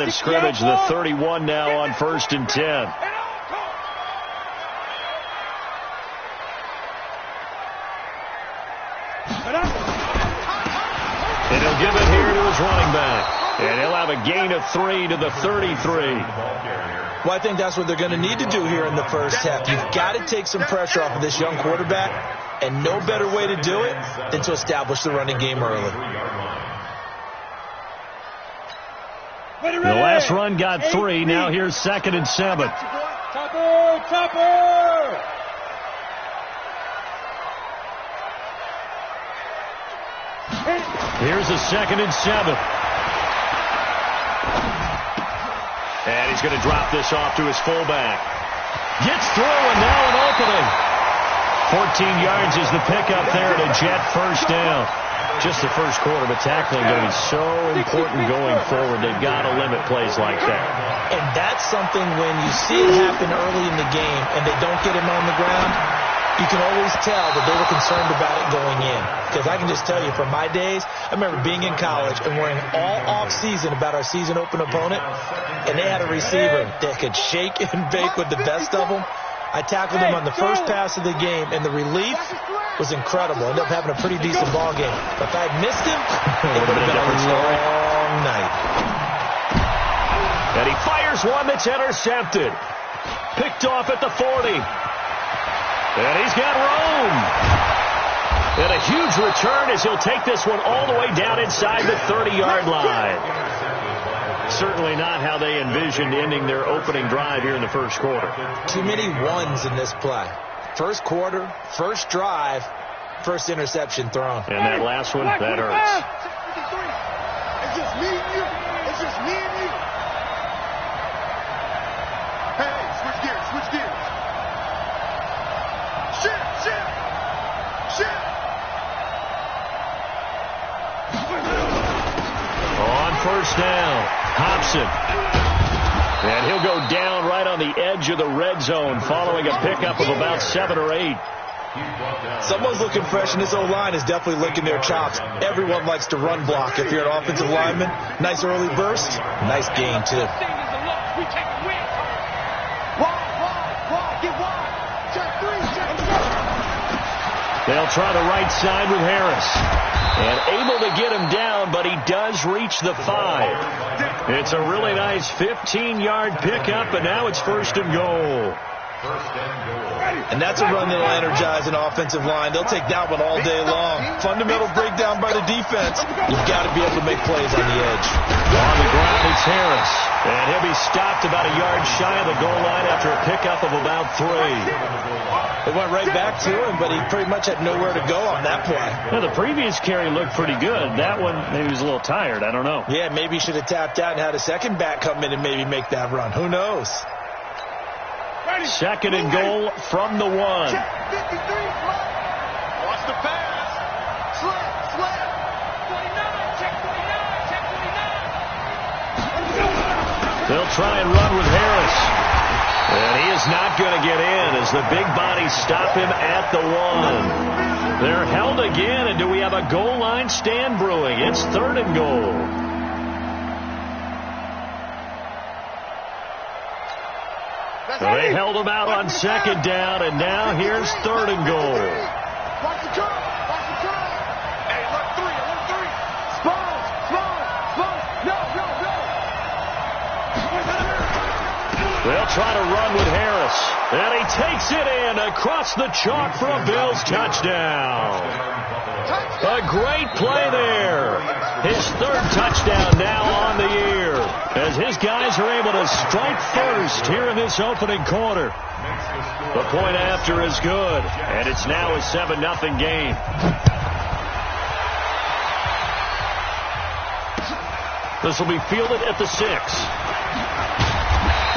of scrimmage, the 31 now on 1st and 10. And he'll give it here to his running back. And he'll have a gain of 3 to the 33. Well, I think that's what they're going to need to do here in the first half. You've got to take some pressure off of this young quarterback, and no better way to do it than to establish the running game early. The last run got 3. Now here's 2nd and 7. Topper! Here's a 2nd and 7. And he's going to drop this off to his fullback. Gets through, and now an opening. 14 yards is the pickup there to Jet first down. Just the first quarter, but tackling going to be so important going forward. They've got to limit plays like that. And that's something when you see it happen early in the game and they don't get him on the ground, you can always tell that they were concerned about it going in. Because I can just tell you from my days, I remember being in college and worrying all off-season about our season open opponent, and they had a receiver that could shake and bake with the best of them. I tackled him on the first pass of the game, and the relief was incredible. Ended up having a pretty decent ball game. But if I had missed him, it would have been a long night. And he fires one that's intercepted. Picked off at the 40. And he's got room. And a huge return as he'll take this one all the way down inside the 30-yard line. Certainly not how they envisioned ending their opening drive here in the first quarter. Too many ones in this play. First quarter, first drive, first interception thrown. And that last one, that hurts. It's just me and you. It's just me and you. Hey, switch gears, switch gears. Shit. On first down, Hobson. And he'll go down right on the edge of the red zone following a pickup of about 7 or 8. Someone's looking fresh, and this O-line is definitely licking their chops. Everyone likes to run block if you're an offensive lineman. Nice early burst. Nice gain, too. They'll try the right side with Harris. And able to get him down, but he does reach the 5. It's a really nice 15-yard pickup, and now it's 1st and goal. And that's a run that'll energize an offensive line. They'll take that one all day long. Fundamental breakdown by the defense. You've got to be able to make plays on the edge. On the ground, it's Harris. And he'll be stopped about a yard shy of the goal line after a pickup of about 3. It went right back to him, but he pretty much had nowhere to go on that play. Well, the previous carry looked pretty good. That one, maybe he was a little tired. I don't know. Yeah, maybe he should have tapped out and had a second back come in and maybe make that run. Who knows? 2nd and goal from the 1. Watch the pass. Slip. 49, check 49. They'll try and run with Harris. And he is not going to get in as the big bodies stop him at the 1. They're held again, and do we have a goal line stand brewing? It's 3rd and goal. They held him out on 2nd down, and now here's 3rd and goal. Watch the curve. Hey, look, 3. Small. No. They'll try to run with Harris. And he takes it in across the chalk for a Bills touchdown. A great play there. His 3rd touchdown now on the year, as his guys are able to strike first here in this opening quarter. The point after is good, and it's now a 7-0 game. This will be fielded at the 6.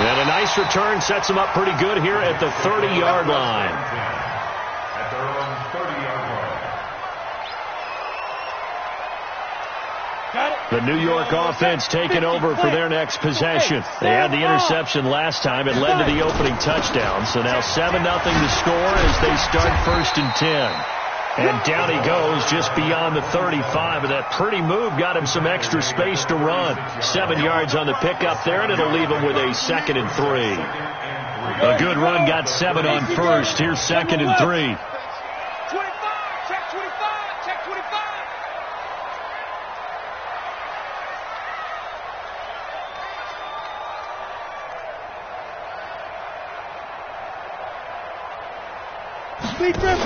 And a nice return sets him up pretty good here at the 30-yard line. The New York offense taking over for their next possession. They had the interception last time. It led to the opening touchdown. So now 7-0 to score as they start 1st and 10. And down he goes just beyond the 35. And that pretty move got him some extra space to run. 7 yards on the pickup there, and it'll leave him with a 2nd and 3. A good run got 7 on first. Here's 2nd and 3. Check 25. Check 25. Speed grip.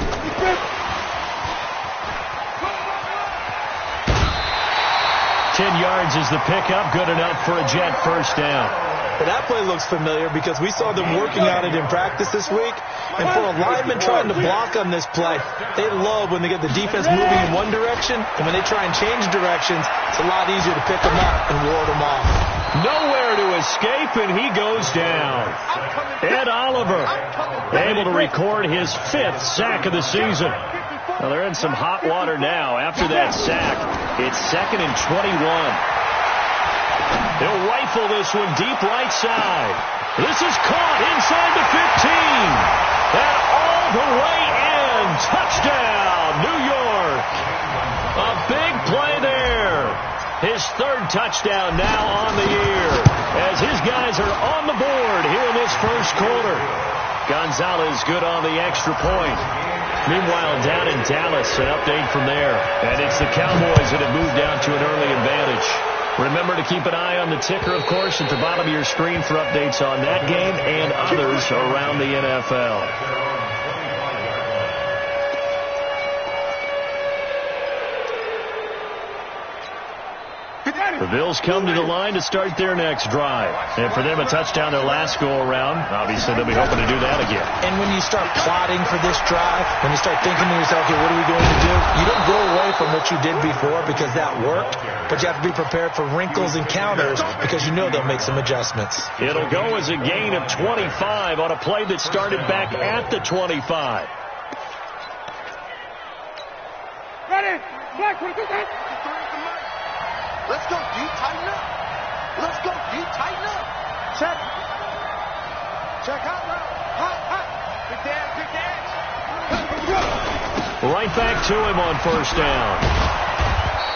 10 yards is the pickup. Good enough for a Jet first down. But that play looks familiar because we saw them working on it in practice this week. And for a lineman trying to block on this play, they love when they get the defense moving in one direction. And when they try and change directions, it's a lot easier to pick them up and ward them off. Nowhere to escape, and he goes down. Ed Oliver able to record his 5th sack of the season. Well, they're in some hot water now. After that sack, it's 2nd and 21. He'll rifle this one deep right side. This is caught inside the 15. And all the way in. Touchdown, New York. A big play there. His 3rd touchdown now on the year as his guys are on the board here in this first quarter. Gonzalez good on the extra point. Meanwhile, down in Dallas, an update from there. And it's the Cowboys that have moved down to an early advantage. Remember to keep an eye on the ticker, of course, at the bottom of your screen for updates on that game and others around the NFL. The Bills come to the line to start their next drive. And for them, a touchdown their last go-around. Obviously, they'll be hoping to do that again. And when you start plotting for this drive, when you start thinking to yourself, okay, what are we going to do? You don't go away from what you did before because that worked, but you have to be prepared for wrinkles and counters because you know they'll make some adjustments. It'll go as a gain of 25 on a play that started back at the 25. Ready. Black 22. Let's go, deep, tighten up. Let's go, deep, tighten up. Check. Check out now. Hot. Big dance. Right back to him on first down.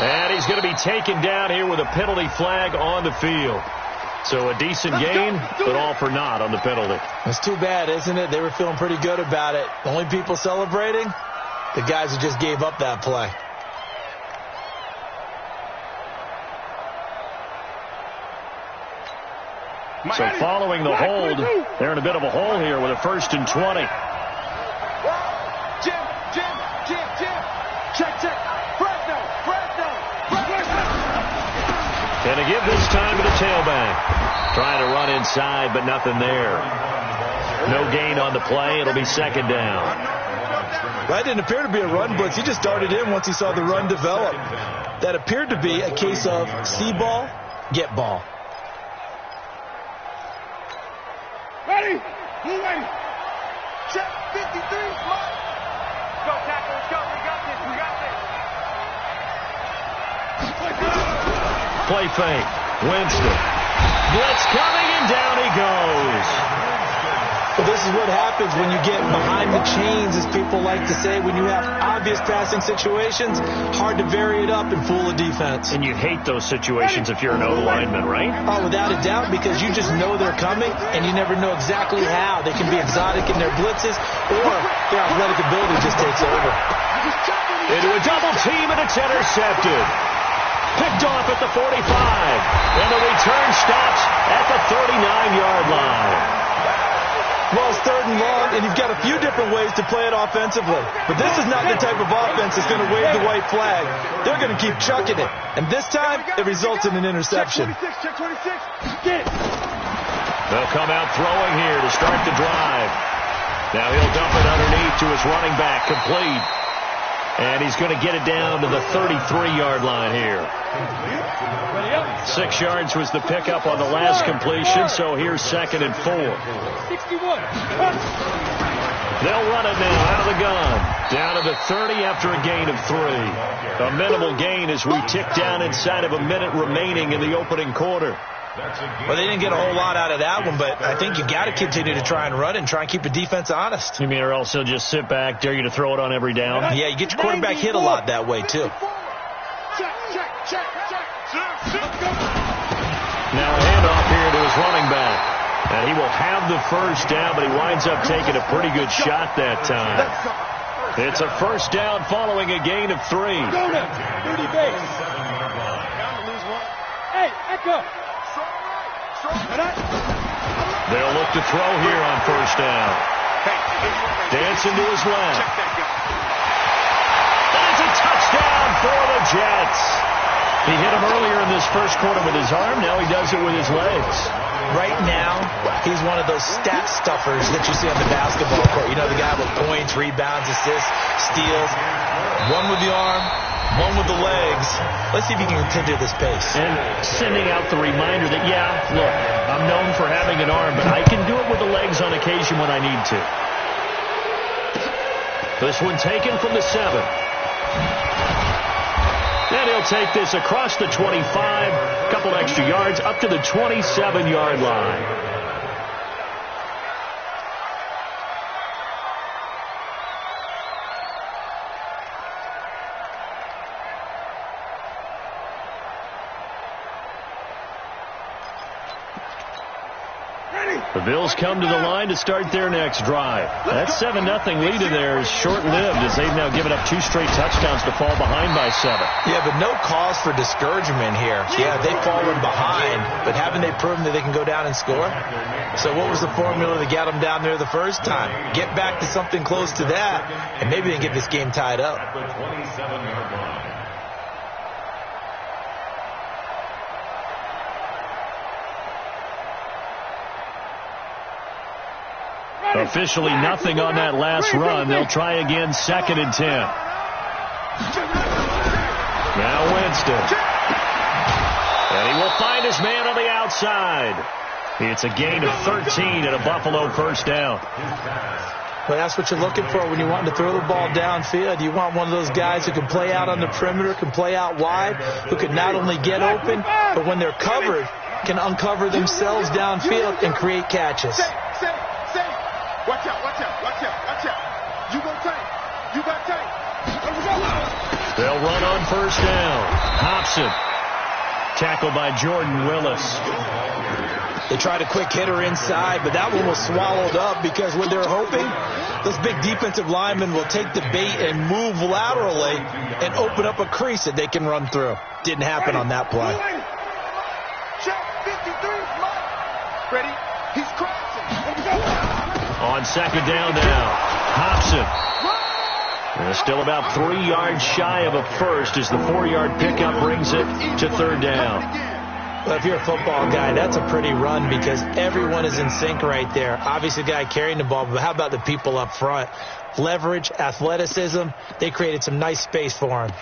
And he's going to be taken down here with a penalty flag on the field. So a decent gain, but all for naught on the penalty. It's too bad, isn't it? They were feeling pretty good about it. The only people celebrating, the guys who just gave up that play. So following the hold, they're in a bit of a hole here with a 1st and 20. Jim. Check. Fresno. And to give this time to the tailback. Trying to run inside, but nothing there. No gain on the play. It'll be 2nd down. That didn't appear to be a run blitz. He just darted in once he saw the run develop. That appeared to be a case of see ball, get ball. Ready. Move in. Check 53. Mark. Go, tackle. Let's go. We got this. Play fake. Winston. Blitz coming, and down he goes. Well, this is what happens when you get behind the chains, as people like to say. When you have obvious passing situations, hard to vary it up and fool a defense. And you hate those situations if you're an O-lineman, right? Oh, without a doubt, because you just know they're coming, and you never know exactly how. They can be exotic in their blitzes, or their athletic ability just takes over. Into a double team, and it's intercepted. Picked off at the 45. And the return stops at the 39-yard line. Well, it's 3rd and long, and you've got a few different ways to play it offensively. But this is not the type of offense that's going to wave the white flag. They're going to keep chucking it. And this time, it results in an interception. Check 26. Get it. They'll come out throwing here to start the drive. Now he'll dump it underneath to his running back, complete. And he's going to get it down to the 33-yard line here. 6 yards was the pickup on the last completion, so here's 2nd and 4. 61. They'll run it now out of the gun. Down to the 30 after a gain of 3. A minimal gain as we tick down inside of a minute remaining in the opening quarter. Well, they didn't get a whole lot out of that one, but I think you got to continue to try and run and try and keep the defense honest. You mean or else they'll just sit back, dare you to throw it on every down? Yeah, you get your quarterback hit a lot that way, too. Now a handoff here to his running back. And he will have the first down, but he winds up taking a pretty good shot that time. It's a first down following a gain of 3. Hey, Echo. They'll look to throw here on first down. Dancing to his left. And it's a touchdown for the Jets. He hit him earlier in this first quarter with his arm. Now he does it with his legs. Right now, he's one of those stat stuffers that you see on the basketball court. You know, the guy with points, rebounds, assists, steals. One with the arm, one with the legs. Let's see if he can continue this pace. And sending out the reminder that, yeah, look, I'm known for having an arm, but I can do it with the legs on occasion when I need to. This one taken from the 7. And he'll take this across the 25, a couple extra yards, up to the 27-yard line. The Bills come to the line to start their next drive. That 7-0 lead in there is short-lived as they've now given up 2 straight touchdowns to fall behind by 7. Yeah, but no cause for discouragement here. Yeah, they've fallen behind, but haven't they proven that they can go down and score? So what was the formula to get them down there the first time? Get back to something close to that, and maybe they can get this game tied up. Officially nothing on that last run. They'll try again, 2nd and 10. Now Winston. And he will find his man on the outside. It's a gain of 13 and a Buffalo first down. Well, that's what you're looking for when you want to throw the ball downfield. You want one of those guys who can play out on the perimeter, can play out wide, who can not only get open, but when they're covered, can uncover themselves downfield and create catches. Watch out, watch out, watch out, watch out. You go tight. You got tight. They'll run on first down. Hobson. Tackled by Jordan Willis. They tried a quick hitter inside, but that one was swallowed up because what they're hoping, those big defensive linemen will take the bait and move laterally and open up a crease that they can run through. Didn't happen on that play. Check 53. Ready? He's crossing. On second down now, Hobson. And still about 3 yards shy of a first as the 4-yard pickup brings it to third down. Well, if you're a football guy, that's a pretty run because everyone is in sync right there. Obviously, the guy carrying the ball, but how about the people up front? Leverage, athleticism, they created some nice space for him.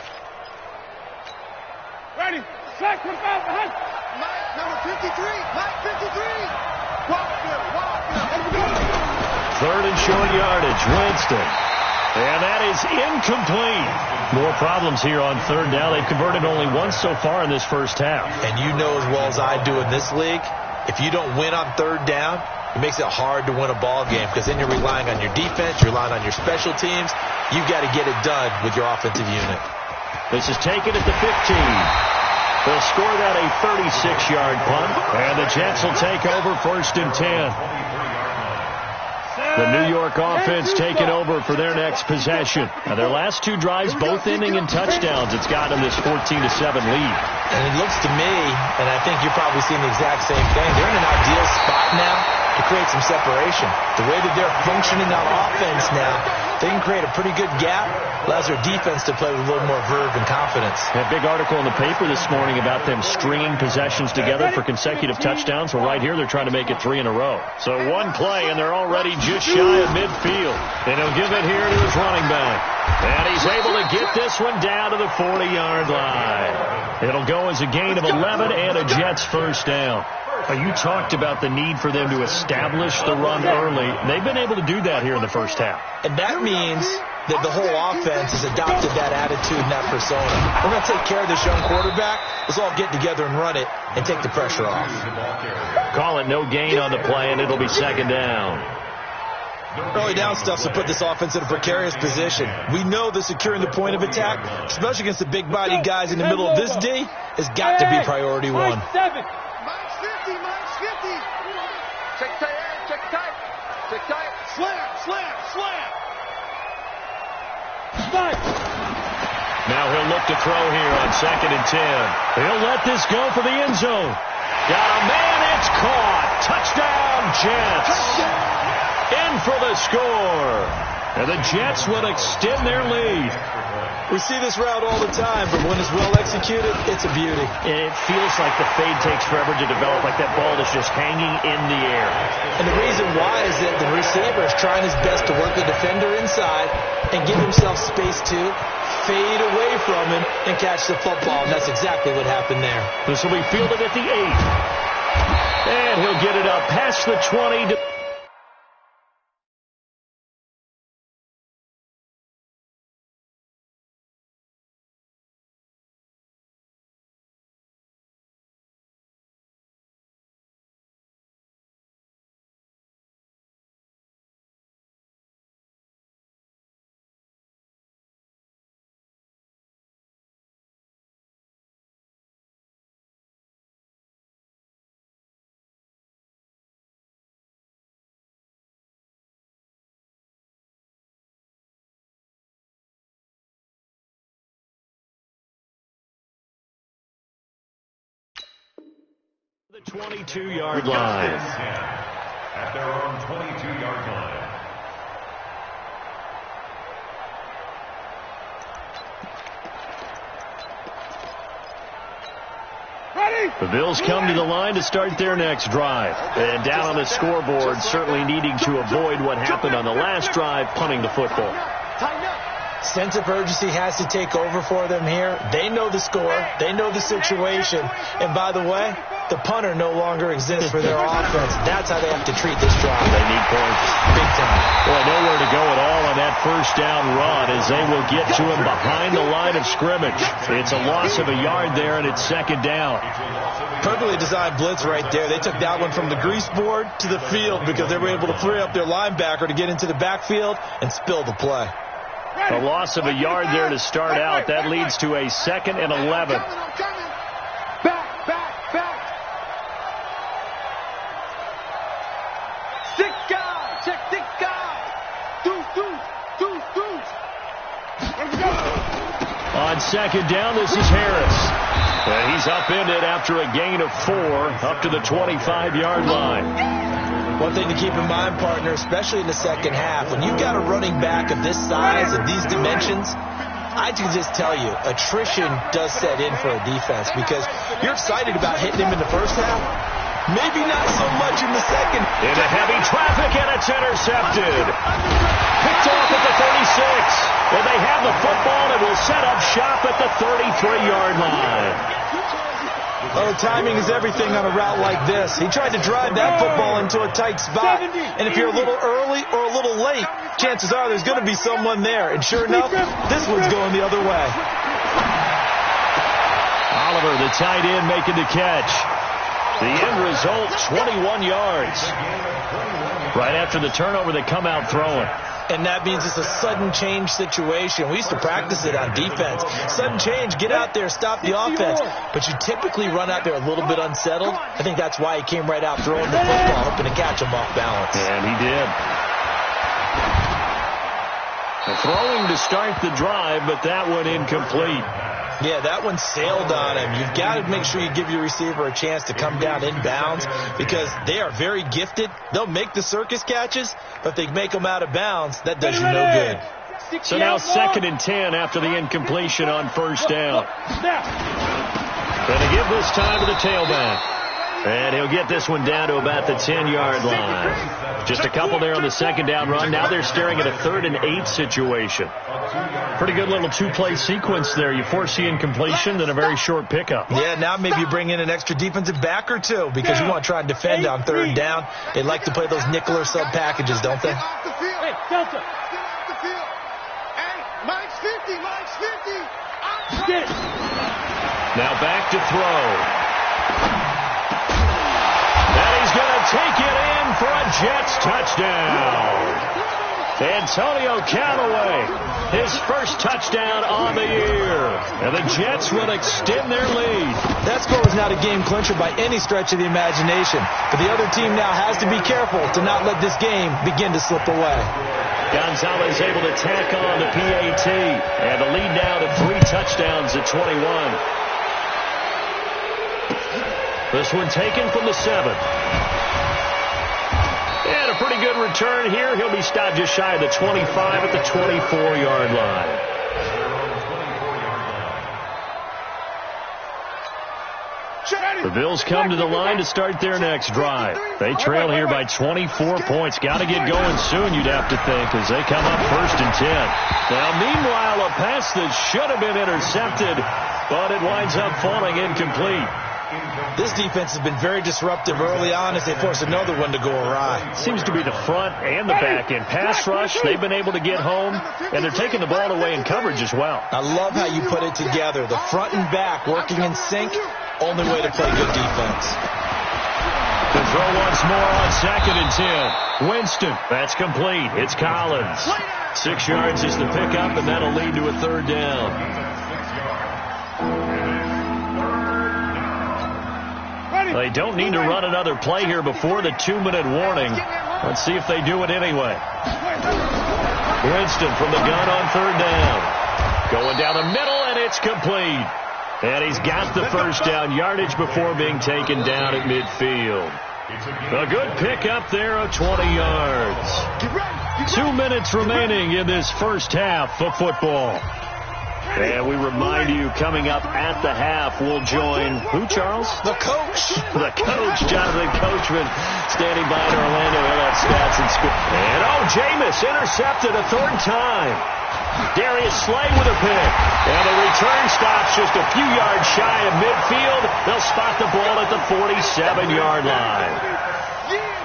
Ready? Slack 25 behind. Mike, number 53. Mike, 53. Wild. Third and short yardage, Winston. And that is incomplete. More problems here on third down. They've converted only once so far in this first half. And you know as well as I do in this league, if you don't win on third down, it makes it hard to win a ball game because then you're relying on your defense, you're relying on your special teams. You've got to get it done with your offensive unit. This is taken at the 15. They'll score that a 36-yard punt, and the Jets will take over 1st and 10. The New York offense taking over for their next possession. Now, their last 2 drives, both ending in touchdowns. It's got them this 14-7 lead. And it looks to me, and I think you're probably seeing the exact same thing, they're in an ideal spot now to create some separation. The way that they're functioning on offense now, they can create a pretty good gap. Allows their defense to play with a little more verve and confidence. That big article in the paper this morning about them stringing possessions together for consecutive touchdowns. Well, right here, they're trying to make it 3 in a row. So one play, and they're already just shy of midfield. And he'll give it here to his running back. And he's able to get this one down to the 40-yard line. It'll go as a gain of 11 and a Jets first down. You talked about the need for them to establish the run early. They've been able to do that here in the first half. And that means that the whole offense has adopted that attitude and that persona. We're going to take care of this young quarterback. Let's all get together and run it and take the pressure off. Call it no gain on the play, and it'll be second down. Early down stuff to put this offense in a precarious position. We know that securing the point of attack, especially against the big-bodied guys in the middle of this D, has got to be priority one. Check tight. Slam. Now he'll look to throw here on 2nd and 10. He'll let this go for the end zone. Got a man, it's caught. Touchdown, Jets. In for the score. And the Jets will extend their lead. We see this route all the time, but when it's well executed, it's a beauty. And it feels like the fade takes forever to develop, like that ball is just hanging in the air. And the reason why is that the receiver is trying his best to work the defender inside and give himself space to fade away from him and catch the football. And that's exactly what happened there. This will be fielded at the 8. And he'll get it up past the 20 to... The 22-yard line. At their own 22-yard line. The Bills come to the line to start their next drive. And down on the scoreboard, certainly needing to avoid what happened on the last drive, punting the football. Sense of urgency has to take over for them here. They know the score. They know the situation. And by the way, the punter no longer exists for their offense. That's how they have to treat this drive. They need points. Big time. Well, nowhere to go at all on that first down run as they will get to him behind the line of scrimmage. It's a loss of a yard there, and it's second down. Perfectly designed blitz right there. They took that one from the grease board to the field because they were able to free up their linebacker to get into the backfield and spill the play. A loss of a yard there to start out. That leads to a 2nd and 11. Back. Six guys. Check 6 guys. Deuce. On 2nd down, this is Harris. He's upended after a gain of 4 up to the 25-yard line. One thing to keep in mind, partner, especially in the second half, when you've got a running back of this size, of these dimensions, I can just tell you, attrition does set in for a defense because you're excited about hitting him in the first half. Maybe not so much in the second. Into heavy traffic, and it's intercepted. Picked off at the 36. Well, they have the football and will set up shop at the 33-yard line. Oh, timing is everything on a route like this. He tried to drive that football into a tight spot. And if you're a little early or a little late, chances are there's going to be someone there. And sure enough, this one's going the other way. Oliver, the tight end, making the catch. The end result, 21 yards. Right after the turnover, they come out throwing. And that means it's a sudden change situation. We used to practice it on defense. Sudden change, get out there, stop the offense. But you typically run out there a little bit unsettled. I think that's why he came right out throwing the football, hoping to catch him off balance. And he did. Throwing to start the drive, but that one incomplete. Yeah, that one sailed on him. You've got to make sure you give your receiver a chance to come down inbounds because they are very gifted. They'll make the circus catches, but if they make them out of bounds, that does you no good. So now 2nd and 10 after the incompletion on first down. Going to give this time to the tailback. And he'll get this one down to about the 10-yard line. Just a couple there on the second down run. Now they're staring at a 3rd and 8 situation. Pretty good little two-play sequence there. You force the incompletion, then a very short pickup. Yeah, now maybe you bring in an extra defensive back or two because you want to try and defend on 3rd down. They like to play those nickel or sub packages, don't they? Hey, Delta. Get off the field. Hey, Mike's 50. Mike's 50. Get it. Now back to throw. And he's going to take it in for a Jets touchdown. Antonio Callaway, his first touchdown on the year. And the Jets will extend their lead. That score was not a game clincher by any stretch of the imagination. But the other team now has to be careful to not let this game begin to slip away. Gonzalez able to tack on the PAT. And the lead now to 3 touchdowns at 21. This one taken from the 7. And a pretty good return here. He'll be stopped just shy of the 25 at the 24-yard line. The Bills come to the line to start their next drive. They trail here by 24 points. Got to get going soon, you'd have to think, as they come up 1st and 10. Now, meanwhile, a pass that should have been intercepted, but it winds up falling incomplete. This defense has been very disruptive early on as they force another one to go awry. Seems to be the front and the back end. Pass rush, they've been able to get home, and they're taking the ball away in coverage as well. I love how you put it together. The front and back working in sync, only way to play good defense. The throw once more on 2nd and 10. Winston, that's complete. It's Collins. 6 yards is the pickup, and that'll lead to a 3rd down. They don't need to run another play here before the 2-minute warning. Let's see if they do it anyway. Winston from the gun on 3rd down. Going down the middle, and it's complete. And he's got the first down yardage before being taken down at midfield. A good pickup there of 20 yards. 2 minutes remaining in this first half of football. And we remind you, coming up at the half, we'll join who, Charles? The coach. The coach, Jonathan Coachman, standing by in Orlando. He'll have stats and score. And, Jameis intercepted a 3rd time. Darius Slay with a pick. And the return stops just a few yards shy of midfield. They'll spot the ball at the 47-yard line.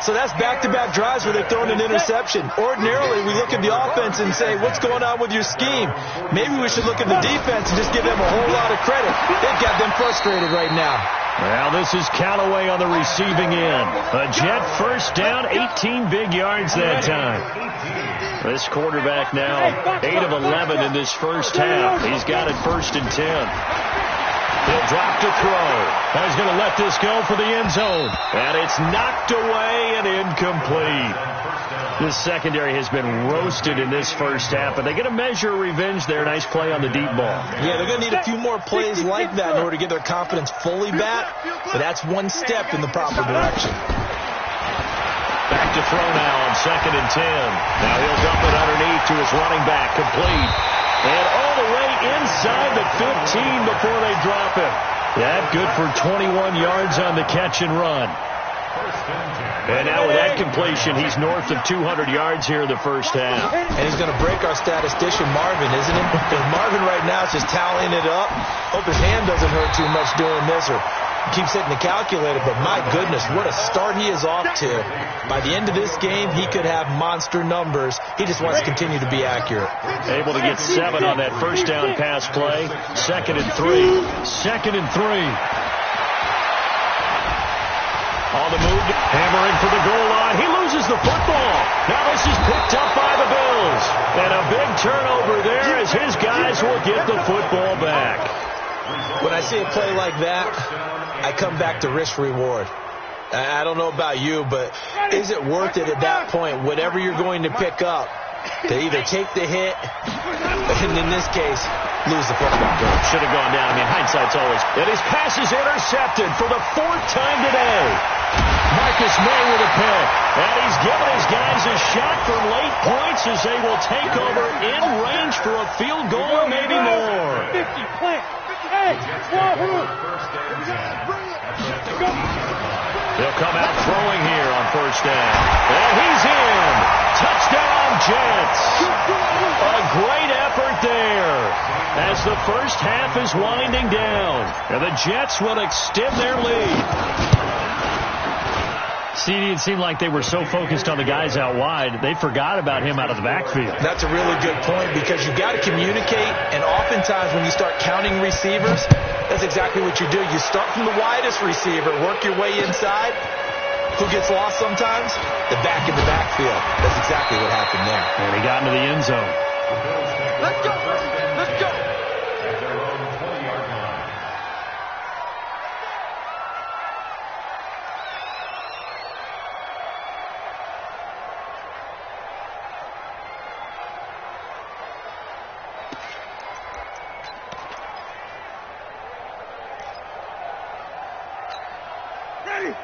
So that's back-to-back drives where they've thrown an interception. Ordinarily, we look at the offense and say, what's going on with your scheme? Maybe we should look at the defense and just give them a whole lot of credit. They've got them frustrated right now. Well, this is Callaway on the receiving end. A Jet first down, 18 big yards that time. This quarterback now 8 of 11 in this first half. He's got it 1st and 10. He'll drop to throw. Now he's going to let this go for the end zone. And it's knocked away and incomplete. This secondary has been roasted in this first half, but they get a measure of revenge there. Nice play on the deep ball. Yeah, they're going to need a few more plays like that in order to get their confidence fully back, but that's one step in the proper direction. Back to throw now on 2nd and 10. Now he'll dump it underneath to his running back, complete. And all the way inside the 15 before they drop it. That good for 21 yards on the catch and run. And now with that completion, he's north of 200 yards here in the first half. And he's going to break our statistician, Marvin, isn't he? Because Marvin right now is just tallying it up. Hope his hand doesn't hurt too much doing this or keeps hitting the calculator. But my goodness, what a start he is off to. By the end of this game, he could have monster numbers. He just wants to continue to be accurate. Able to get 7 on that first down pass play. 2nd and 3. 2nd and 3. On the move, hammering for the goal line. He loses the football. Now this is picked up by the Bills. And a big turnover there as his guys will get the football back. When I see a play like that, I come back to risk-reward. I don't know about you, but is it worth it at that point, whatever you're going to pick up, to either take the hit, and in this case, lose the football game? Should have gone down. I mean, hindsight's always. And his pass is intercepted for the 4th time today. Marcus May with a pick. And he's given his guys a shot from late points as they will take over in range for a field goal or maybe more. 50, plant. Hey, Wahoo! They'll come out throwing here on first down. And he's in. Touchdown, Jets. A great effort there as the first half is winding down. And the Jets will extend their lead. CD, it seemed like they were so focused on the guys out wide, they forgot about him out of the backfield. That's a really good point because you've got to communicate, and oftentimes when you start counting receivers, that's exactly what you do. You start from the widest receiver, work your way inside. Who gets lost sometimes? The back in the backfield. That's exactly what happened there. And he got into the end zone. Let's go. Let's go. At their own 20-yard line.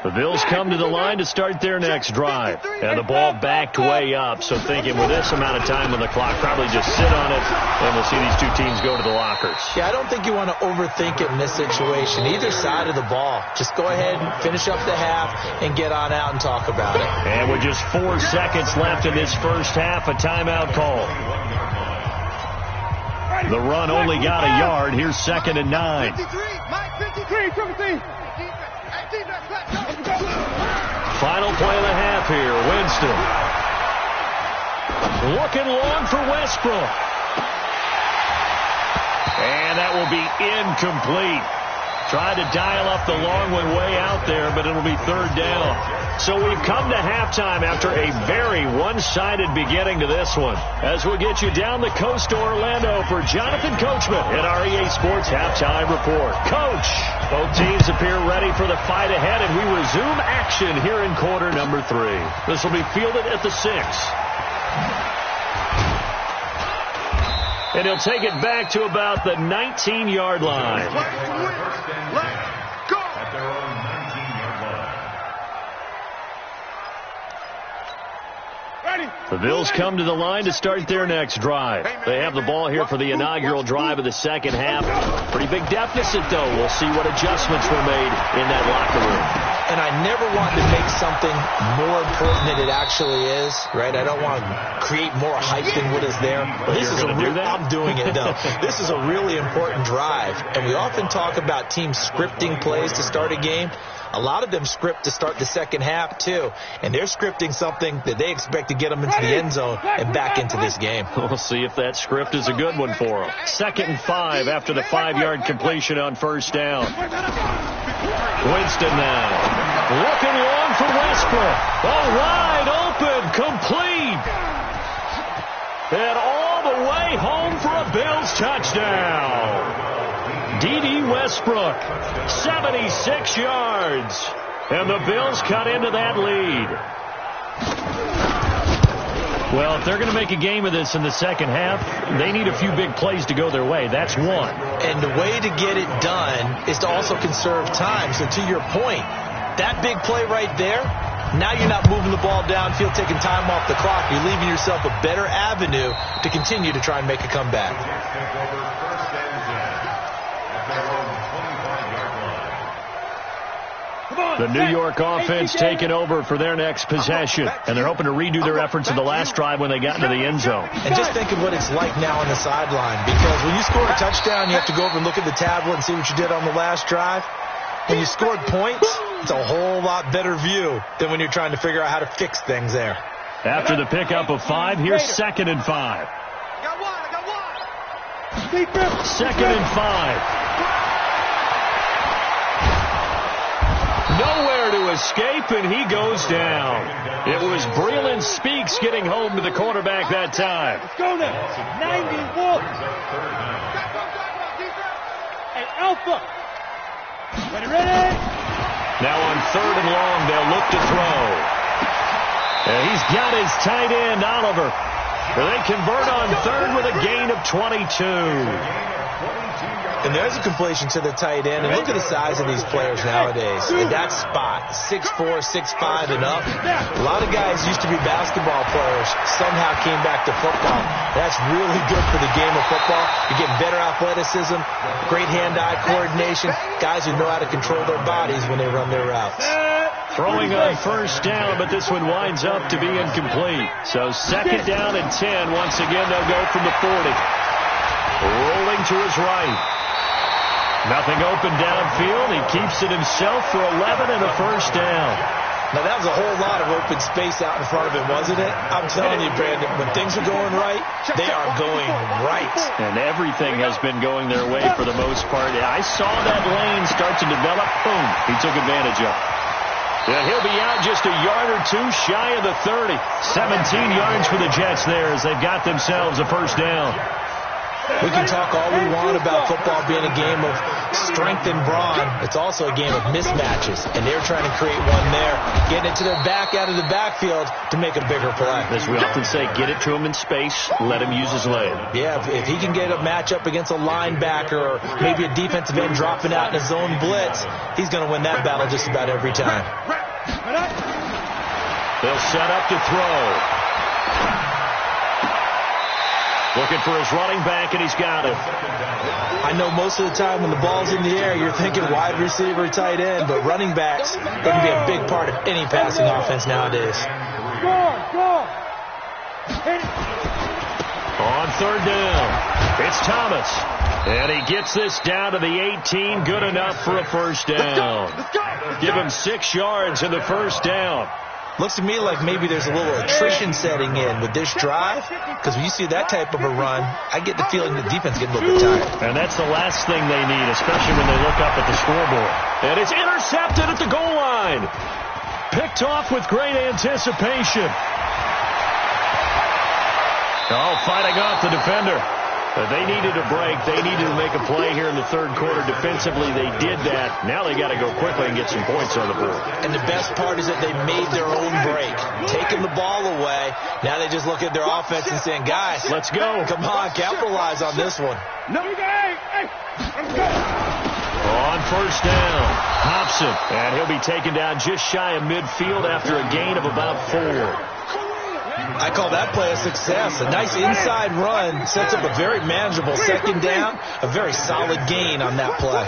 The Bills come to the line to start their next drive. And the ball backed way up. So thinking with this amount of time on the clock, probably just sit on it, and we'll see these two teams go to the lockers. Yeah, I don't think you want to overthink it in this situation. Either side of the ball. Just go ahead and finish up the half and get on out and talk about it. And with just 4 seconds left in this first half, a timeout call. The run only got a yard. Here's 2nd and 9. 53, Mike, 53, 17. Final play of the half here. Winston. Looking long for Westbrook. And that will be incomplete. Tried to dial up the long one way out there, but it'll be 3rd down. So we've come to halftime after a very one-sided beginning to this one. As we'll get you down the coast to Orlando for Jonathan Coachman at our EA Sports Halftime Report. Coach, both teams appear ready for the fight ahead, and we resume action here in quarter number 3. This will be fielded at the 6. And he'll take it back to about the 19-yard line. Let's go. At their own 19-yard line. The Bills come to the line to start their next drive. They have the ball here for the inaugural drive of the second half. Pretty big deficit, though. We'll see what adjustments were made in that locker room. And I never want to make something more important than it actually is, right? I don't want to create more hype than what is there. But this is I'm doing it, though. This is a really important drive. And we often talk about teams scripting plays to start a game. A lot of them script to start the second half, too. And they're scripting something that they expect to get them into the end zone and back into this game. We'll see if that script is a good one for them. 2nd and 5 after the 5-yard completion on first down. Winston now. Looking long for Westbrook. Oh, wide open, complete. And all the way home for a Bills touchdown. D.D. Westbrook, 76 yards. And the Bills cut into that lead. Well, if they're going to make a game of this in the second half, they need a few big plays to go their way. That's one. And the way to get it done is to also conserve time. So to your point, that big play right there, now you're not moving the ball downfield, taking time off the clock. You're leaving yourself a better avenue to continue to try and make a comeback. The New York offense taking over for their next possession. And they're hoping to redo their efforts in the last drive when they got into the end zone. And just think of what it's like now on the sideline. Because when you score a touchdown, you have to go over and look at the tablet and see what you did on the last drive. When you scored points, it's a whole lot better view than when you're trying to figure out how to fix things there. After the pickup of 5, here's 2nd and 5. I got one. 2nd and 5. Nowhere to escape, and he goes down. It was Breland Speaks getting home to the quarterback that time. Let's go now. 91. Hey, Alpha. Ready? Now on 3rd and long, they'll look to throw. And he's got his tight end, Oliver. They convert on 3rd with a gain of 22. And there's a completion to the tight end. And look at the size of these players nowadays. In that spot, 6'4", 6'5", and up. A lot of guys used to be basketball players, somehow came back to football. That's really good for the game of football. You're getting better athleticism, great hand-eye coordination, guys who know how to control their bodies when they run their routes. Throwing on first down, but this one winds up to be incomplete. So second down and 10. Once again, they'll go from the 40. Rolling to his right. Nothing open downfield. He keeps it himself for 11 and a first down. Now, that was a whole lot of open space out in front of him, wasn't it? I'm telling you, Brandon, when things are going right, they are going right. And everything has been going their way for the most part. I saw that lane start to develop. Boom. He took advantage of it. And he'll be out just a yard or two shy of the 30. 17 yards for the Jets there as they've got themselves a first down. We can talk all we want about football being a game of strength and brawn. It's also a game of mismatches, and they're trying to create one there, getting it to their back out of the backfield to make a bigger play. As we often say, get it to him in space, let him use his leg. Yeah, if he can get a matchup against a linebacker or maybe a defensive end dropping out in a zone blitz, he's going to win that battle just about every time. They'll set up to throw. Looking for his running back, and he's got him. I know most of the time when the ball's in the air, you're thinking wide receiver, tight end, but running backs, they can be a big part of any passing offense nowadays. On third down, it's Thomas. And he gets this down to the 18, good enough for a first down. Give him 6 yards in the first down. Looks to me like maybe there's a little attrition setting in with this drive, because when you see that type of a run, I get the feeling the defense getting a little bit tired. And that's the last thing they need, especially when they look up at the scoreboard. And it's intercepted at the goal line. Picked off with great anticipation. Oh, fighting off the defender. They needed a break. They needed to make a play here in the third quarter. Defensively, they did that. Now they got to go quickly and get some points on the board. And the best part is that they made their own break, taking the ball away. Now they just look at their offense and saying, guys, let's go. Come on, capitalize on this one. On first down, Hobson. And he'll be taken down just shy of midfield after a gain of about 4. I call that play a success. A nice inside run sets up a very manageable second down, a very solid gain on that play.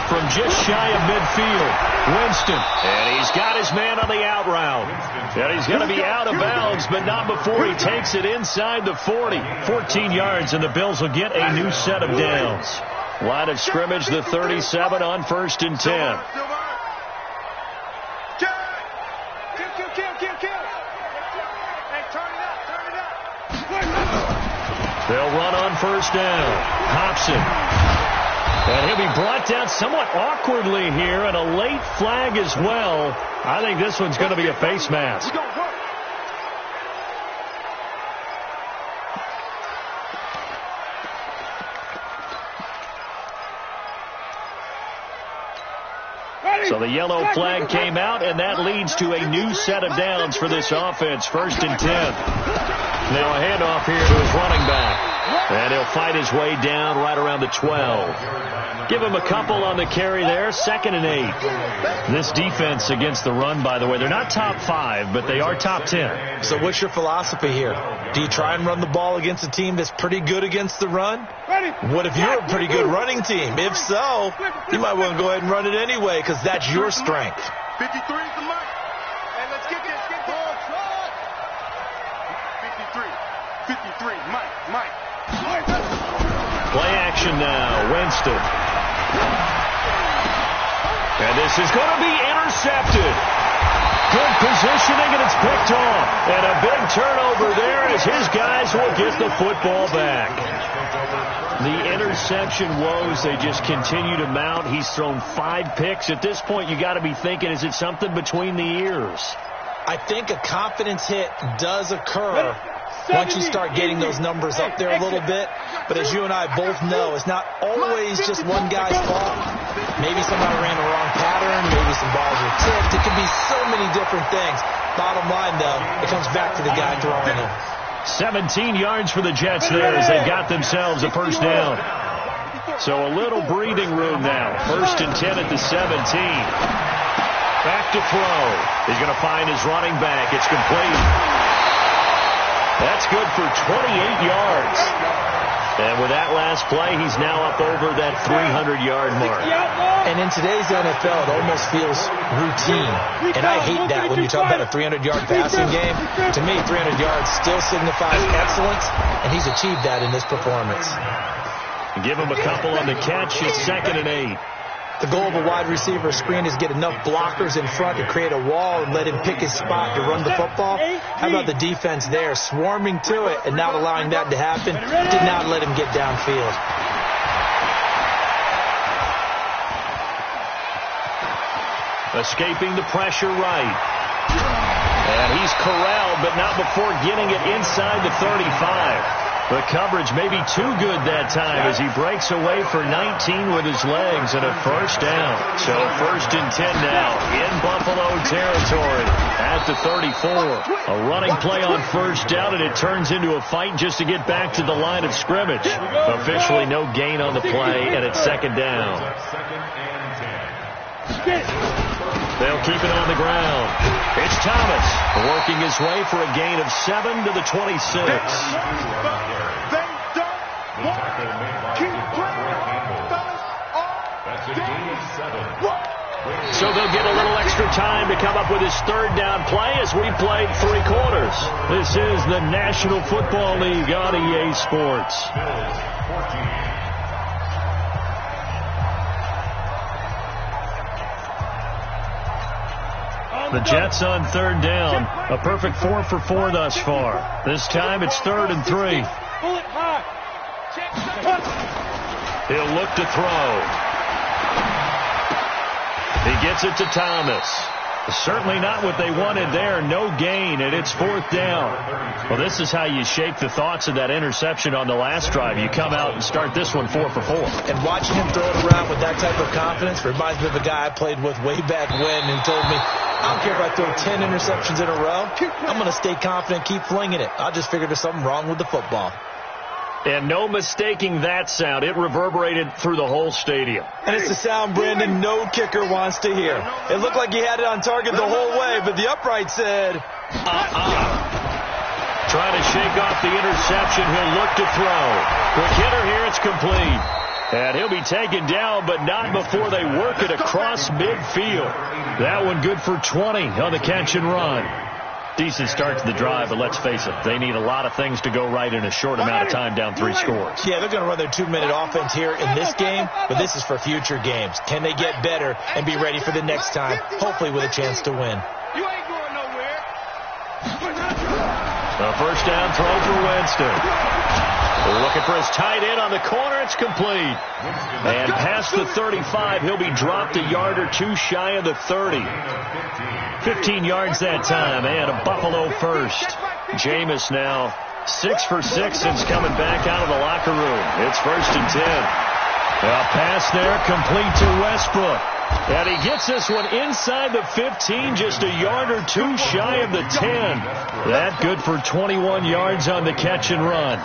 From just shy of midfield, Winston. And he's got his man on the out route. And he's going to be out of bounds, but not before he takes it inside the 40. 14 yards, and the Bills will get a new set of downs. Line of scrimmage, the 37 on first and 10. They'll run on first down. Hobson. And he'll be brought down somewhat awkwardly here, and a late flag as well. I think this one's going to be a face mask. So the yellow flag came out, and that leads to a new set of downs for this offense. First and 10. Now a handoff here to his running back. And he'll fight his way down right around the 12. Give him a couple on the carry there. Second and 8. This defense against the run, by the way, they're not top 5, but they are top 10. So what's your philosophy here? Do you try and run the ball against a team that's pretty good against the run? What if you're a pretty good running team? If so, you might want to go ahead and run it anyway, because that's your strength. 53 is the mark. And let's get this. Get ball. 53. Mike. Play action now. Winston. And this is going to be intercepted. Good positioning, and it's picked off. And a big turnover there as his guys will get the football back. The interception woes, they just continue to mount. He's thrown 5 picks. At this point, you got to be thinking, is it something between the ears? I think a confidence hit does occur once you start getting those numbers up there a little bit. But as you and I both know, it's not always just one guy's fault. Maybe somebody ran the wrong pattern. Maybe some balls were tipped. It could be so many different things. Bottom line, though, it comes back to the guy throwing them. 17 yards for the Jets there as they got themselves a first down. So a little breathing room now. First and 10 at the 17. Back to throw. He's going to find his running back. It's complete. That's good for 28 yards. And with that last play, he's now up over that 300-yard mark. And in today's NFL, it almost feels routine. And I hate that when you talk about a 300-yard passing game. To me, 300 yards still signifies excellence, and he's achieved that in this performance. Give him a couple on the catch. It's 2nd and 8. The goal of a wide receiver screen is get enough blockers in front to create a wall and let him pick his spot to run the football. How about the defense there, swarming to it and not allowing that to happen? Did not let him get downfield. Escaping the pressure right. And he's corralled, but not before getting it inside the 35. The coverage may be too good that time as he breaks away for 19 with his legs and a first down. So 1st and 10 now in Buffalo territory at the 34. A running play on first down, and it turns into a fight just to get back to the line of scrimmage. Officially no gain on the play, and it's 2nd down. They'll keep it on the ground. It's Thomas working his way for a gain of 7 to the 26. So they'll get a little extra time to come up with his 3rd down play as we played 3 quarters. This is the National Football League on EA Sports. The Jets on 3rd down. A perfect 4 for 4 thus far. This time it's 3rd and 3. He'll look to throw. He gets it to Thomas. Certainly not what they wanted there. No gain, and it's 4th down. Well, this is how you shake the thoughts of that interception on the last drive. You come out and start this one 4 for 4. And watching him throw it around with that type of confidence reminds me of a guy I played with way back when who told me, I don't care if I throw 10 interceptions in a row. I'm going to stay confident, keep flinging it. I just figured there's something wrong with the football. And no mistaking that sound. It reverberated through the whole stadium. And it's the sound, Brandon, no kicker wants to hear. It looked like he had it on target the whole way, but the upright said, Trying to shake off the interception. He'll look to throw. Quick hitter here. It's complete. And he'll be taken down, but not before they work it across midfield. That one good for 20 on the catch and run. Decent start to the drive, but let's face it, they need a lot of things to go right in a short amount of time down 3 scores. Yeah, they're going to run their 2-minute offense here in this game, but this is for future games. Can they get better and be ready for the next time, hopefully with a chance to win? You ain't going nowhere. A first down throw for Winston. Looking for his tight end on the corner. It's complete. And past the 35, he'll be dropped a yard or 2 shy of the 30. 15 yards that time, and a Buffalo first. Jameis now 6 for 6 since coming back out of the locker room. It's 1st and 10. A pass there complete to Westbrook. And he gets this one inside the 15, just a yard or 2 shy of the 10. That good for 21 yards on the catch and run.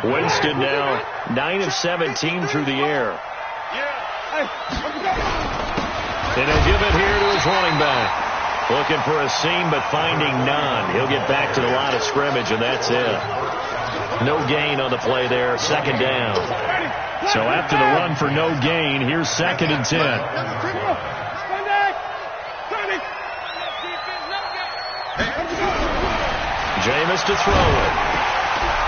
Winston now 9 of 17 through the air. And he'll give it here to his running back. Looking for a seam, but finding none. He'll get back to the line of scrimmage, and that's it. No gain on the play there. 2nd down. So after the run for no gain, here's 2nd and 10. Jameis to throw it.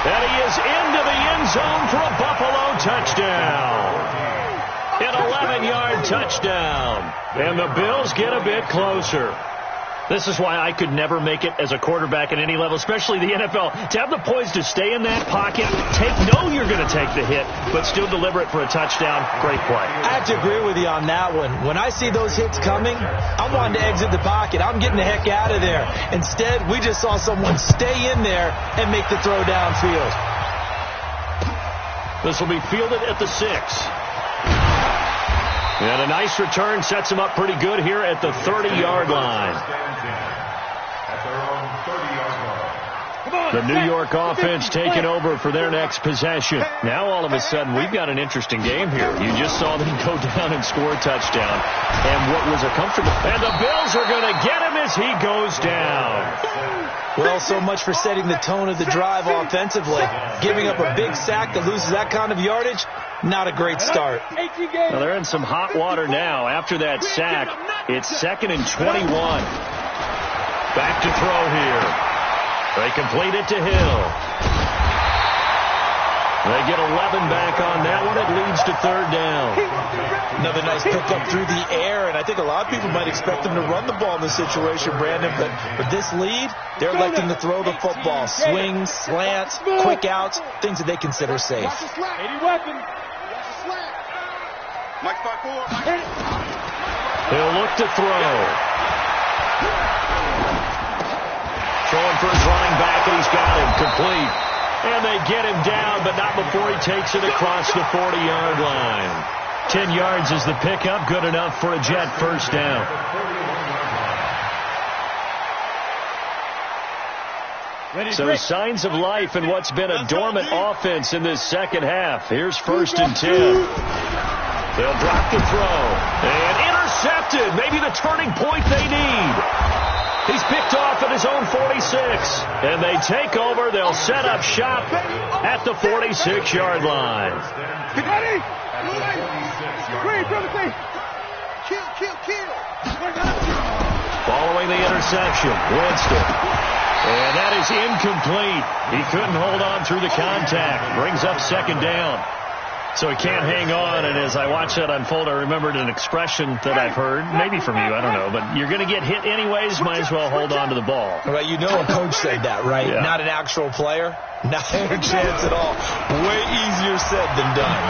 And he is into the end zone for a Buffalo touchdown. An 11-yard touchdown. And the Bills get a bit closer. This is why I could never make it as a quarterback at any level, especially the NFL. To have the poise to stay in that pocket, know you're going to take the hit, but still deliver it for a touchdown. Great play. I have to agree with you on that one. When I see those hits coming, I'm wanting to exit the pocket. I'm getting the heck out of there. Instead, we just saw someone stay in there and make the throw downfield. This will be fielded at the 6. And a nice return sets him up pretty good here at the 30-yard line. The New York offense taking over for their next possession. Now, all of a sudden, we've got an interesting game here. You just saw them go down and score a touchdown. And what was a comfortable... And the Bills are going to get him as he goes down. Well, so much for setting the tone of the drive offensively. Giving up a big sack that loses that kind of yardage, not a great start. Well, they're in some hot water now. After that sack, it's 2nd and 21. Back to throw here. They complete it to Hill. They get 11 back on that one. It leads to 3rd down. Another nice pickup through the air, and I think a lot of people might expect them to run the ball in this situation, Brandon, but with this lead, they're electing to throw the football. Swings, slants, quick outs, things that they consider safe. He'll look to throw. Throwing for his running back, and he's got him complete. And they get him down, but not before he takes it across the 40-yard line. 10 yards is the pickup, good enough for a Jet first down. So signs of life in what's been a dormant offense in this second half. Here's 1st and 10. They'll drop the throw. And intercepted. Maybe the turning point they need. He's picked off at his own 46. And they take over. They'll set up shop at the 46-yard line. Following the interception, Winston. And that is incomplete. He couldn't hold on through the contact. Brings up 2nd down. So he can't hang on, and as I watched that unfold, I remembered an expression that I've heard, maybe from you, I don't know, but you're going to get hit anyways, might as well hold on to the ball. Well, you know a coach said that, right? Yeah. Not an actual player. Not a chance at all. Way easier said than done.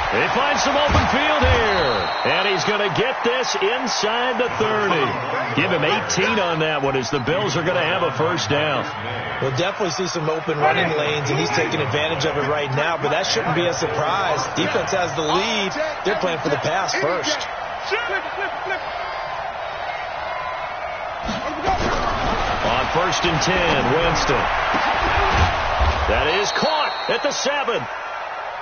He finds some open field here, and he's going to get this inside the 30. Give him 18 on that one as the Bills are going to have a first down. We'll definitely see some open running lanes, and he's taking advantage of it right now, but that shouldn't be a surprise. Defense has the lead. They're playing for the pass first. On 1st and 10, Winston. That is caught at the 7.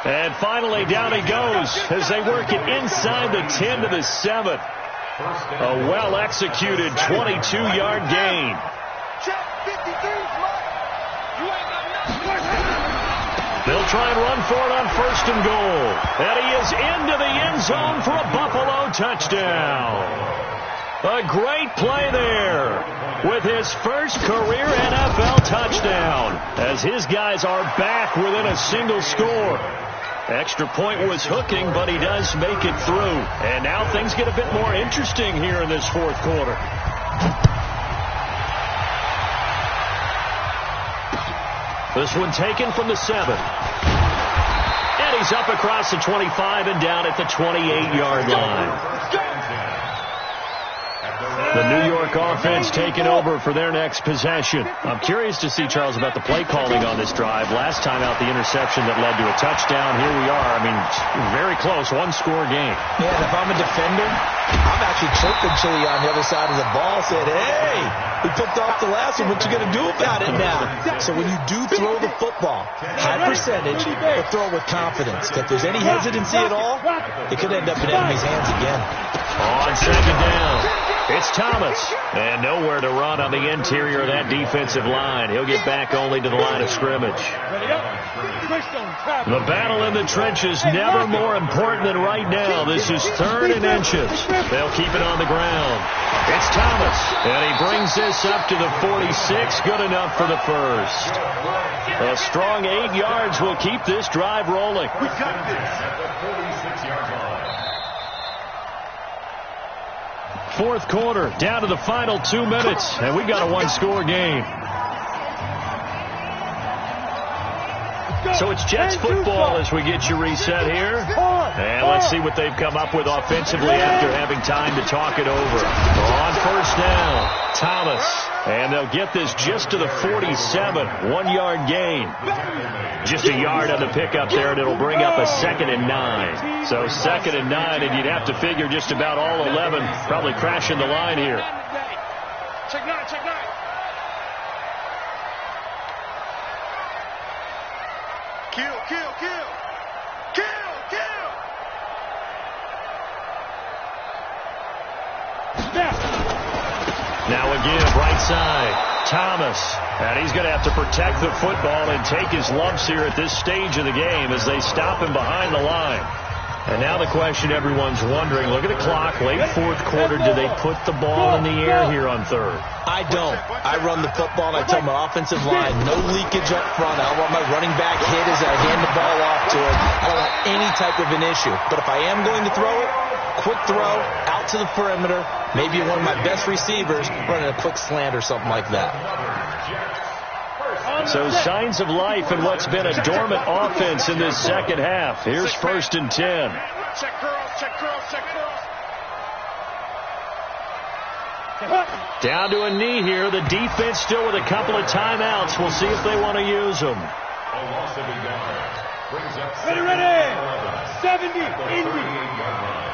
And finally, down he goes as they work it inside the 10 to the 7. A well-executed 22-yard gain. They'll try and run for it on 1st and goal. And he is into the end zone for a Buffalo touchdown. A great play there with his first career NFL touchdown as his guys are back within a single score. Extra point was hooking, but he does make it through. And now things get a bit more interesting here in this 4th quarter. This one taken from the 7. And he's up across the 25 and down at the 28-yard line. The New York offense taking over for their next possession. I'm curious to see, Charles, about the play calling on this drive. Last time out, the interception that led to a touchdown. Here we are. I mean, very close, one-score game. Yeah, and if I'm a defender, I'm actually chirping Chili on the other side of the ball, said, hey, we picked off the last one. What you going to do about it now? So when you do throw the football, high percentage, but throw it with confidence. If there's any hesitancy at all, it could end up in enemy's hands again. On 2nd down, it's Thomas. And nowhere to run on the interior of that defensive line. He'll get back only to the line of scrimmage. The battle in the trenches never more important than right now. This is 3rd and inches. They'll keep it on the ground. It's Thomas. And he brings this up to the 46. Good enough for the first. A strong 8 yards will keep this drive rolling. We got this at the 46-yard line. 4th quarter, down to the final 2 minutes, and we've got a one-score game. So it's Jets football as we get you reset here. And let's see what they've come up with offensively after having time to talk it over. On 1st down, Thomas. And they'll get this just to the 47, 1-yard gain. Just a yard on the pickup there, and it'll bring up a 2nd and 9. So 2nd and 9, and you'd have to figure just about all 11 probably crashing the line here. Check 9, check 9. Kill, kill, kill. Kill, kill. Snap. Now again, right side. Thomas. And he's going to have to protect the football and take his lumps here at this stage of the game as they stop him behind the line. And now the question everyone's wondering, look at the clock, late fourth quarter, do they put the ball in the air here on third? I don't. I run the football, and I tell my offensive line, no leakage up front. I don't want my running back hit as I hand the ball off to him. I don't want any type of an issue. But if I am going to throw it, quick throw, out to the perimeter, maybe one of my best receivers running a quick slant or something like that. So signs of life in what's been a dormant offense in this second half. Here's 1st and 10. Check girls, check girls, check girls. Down to a knee here. The defense still with a couple of timeouts. We'll see if they want to use them. A loss of a yard. Brings up Ready, ready. 70, Indy.